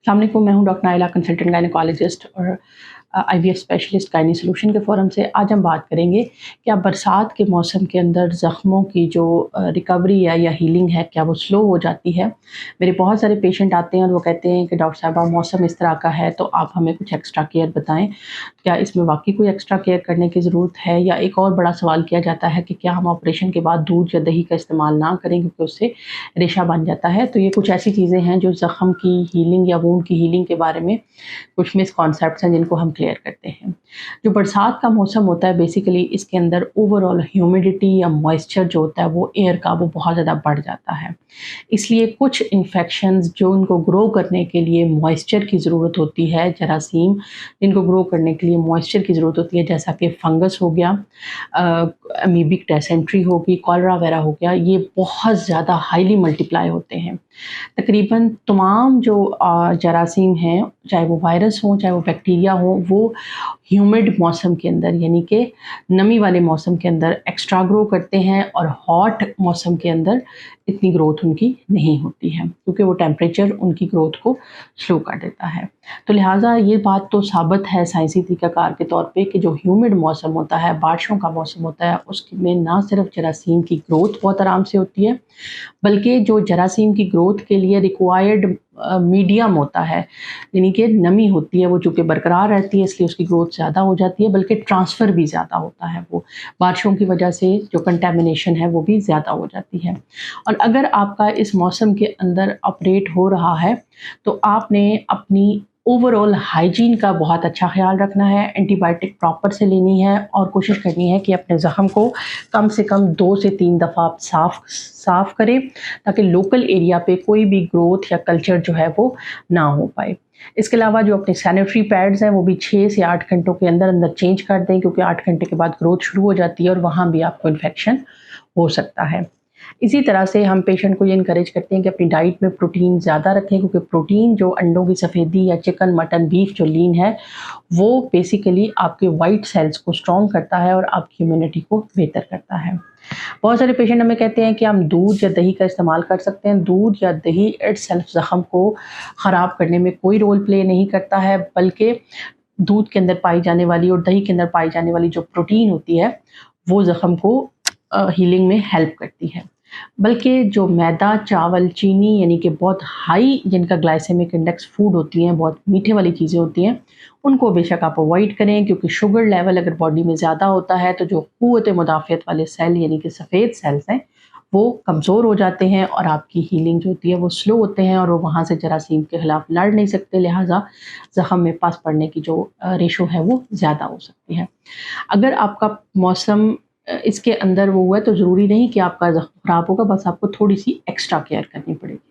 अस्सलाम वालेकुम, मैं हूँ डॉक्टर नाइला, कंसल्टेंट गायनेकोलॉजिस्ट और आईवीएफ स्पेशलिस्ट गायनी सॉल्यूशन के फोरम से। आज हम बात करेंगे कि अब बरसात के मौसम के अंदर ज़ख्मों की जो रिकवरी है या हीलिंग है, क्या वो स्लो हो जाती है। मेरे बहुत सारे पेशेंट आते हैं और वो कहते हैं कि डॉक्टर साहबा मौसम इस तरह का है, तो आप हमें कुछ एक्स्ट्रा केयर बताएं, क्या इसमें वाकई कोई एक्स्ट्रा केयर करने की ज़रूरत है। या एक और बड़ा सवाल किया जाता है कि क्या हम ऑपरेशन के बाद दूध या दही का इस्तेमाल ना करें क्योंकि उससे रेशा बन जाता है। तो ये कुछ ऐसी चीज़ें हैं जो ज़ख्म की हीलिंग या वूंड की हीलिंग के बारे में कुछ मिसकॉन्सेप्ट्स हैं जिनको हम क्लियर करते हैं। जो बरसात का मौसम होता है बेसिकली इसके अंदर ओवरऑल ह्यूमिडिटी या मॉइस्चर जो होता है वो एयर का वो बहुत ज़्यादा बढ़ जाता है। इसलिए कुछ इन्फेक्शंस जो उनको ग्रो करने के लिए मॉइस्चर की ज़रूरत होती है, जरासीम जिनको ग्रो करने के लिए मॉइस्चर की ज़रूरत होती है, जैसा कि फंगस हो गया, अमीबिक डिसेंट्री होगी, कॉलरा वगैरह हो गया, ये बहुत ज़्यादा हाईली मल्टीप्लाई होते हैं। तकरीबन तमाम जो जरासीम हैं, चाहे वो वायरस हों, चाहे वो बैक्टीरिया हों, वो ह्यूमिड मौसम के अंदर यानी कि नमी वाले मौसम के अंदर एक्स्ट्रा ग्रो करते हैं और हॉट मौसम के अंदर इतनी ग्रोथ उनकी नहीं होती है क्योंकि वो टेम्परेचर उनकी ग्रोथ को स्लो कर देता है। तो लिहाजा ये बात तो साबित है साइंसी तरीक़ाकार के तौर पे कि जो ह्यूमिड मौसम होता है, बारिशों का मौसम होता है, उसमें ना सिर्फ जरासीम की ग्रोथ बहुत आराम से होती है, बल्कि जो जरासीम की ग्रोथ के लिए रिक्वायर्ड मीडियम होता है, यानी कि नमी होती है, वो चूँकि बरकरार रहती है इसलिए उसकी ग्रोथ ज़्यादा हो जाती है, बल्कि ट्रांसफ़र भी ज़्यादा होता है। वो बारिशों की वजह से जो कंटेमिनेशन है वो भी ज़्यादा हो जाती है। और अगर आपका इस मौसम के अंदर ऑपरेट हो रहा है तो आपने अपनी ओवरऑल हाइजीन का बहुत अच्छा ख्याल रखना है, एंटीबायोटिक प्रॉपर से लेनी है और कोशिश करनी है कि अपने ज़ख्म को कम से कम 2 से 3 दफ़ा आप साफ़ करें ताकि लोकल एरिया पे कोई भी ग्रोथ या कल्चर जो है वो ना हो पाए। इसके अलावा जो अपने सैनिटरी पैड्स हैं वो भी 6 से 8 घंटों के अंदर अंदर चेंज कर दें क्योंकि 8 घंटे के बाद ग्रोथ शुरू हो जाती है और वहाँ भी आपको इन्फेक्शन हो सकता है। इसी तरह से हम पेशेंट को ये इनकरेज करते हैं कि अपनी डाइट में प्रोटीन ज़्यादा रखें क्योंकि प्रोटीन जो अंडों की सफ़ेदी या चिकन, मटन, बीफ जो लीन है वो बेसिकली आपके वाइट सेल्स को स्ट्रॉन्ग करता है और आपकी इम्यूनिटी को बेहतर करता है। बहुत सारे पेशेंट हमें कहते हैं कि हम दूध या दही का इस्तेमाल कर सकते हैं। दूध या दही इटसेल्फ ज़ख्म को ख़राब करने में कोई रोल प्ले नहीं करता है, बल्कि दूध के अंदर पाई जाने वाली और दही के अंदर पाई जाने वाली जो प्रोटीन होती है वो ज़ख्म को हीलिंग में हेल्प करती है। बल्कि जो मैदा, चावल, चीनी यानी कि बहुत हाई जिनका ग्लाइसेमिक इंडेक्स फूड होती हैं, बहुत मीठे वाली चीज़ें होती हैं, उनको बेशक आप अवॉइड करें क्योंकि शुगर लेवल अगर बॉडी में ज़्यादा होता है तो जो क़ुव्वत मुदाफ़ियत वाले सेल यानी कि सफ़ेद सेल्स हैं वो कमज़ोर हो जाते हैं और आपकी हीलिंग जो होती है वो स्लो होते हैं और वो वहाँ से जरासीम के ख़िलाफ़ लड़ नहीं सकते, लिहाजा ज़ख्म में पस पड़ने की जो रेशो है वो ज़्यादा हो सकती है। अगर आपका मौसम इसके अंदर वो हुआ है तो ज़रूरी नहीं कि आपका ज़ख्म ख़राब होगा, बस आपको थोड़ी-सी एक्स्ट्रा केयर करनी पड़ेगी।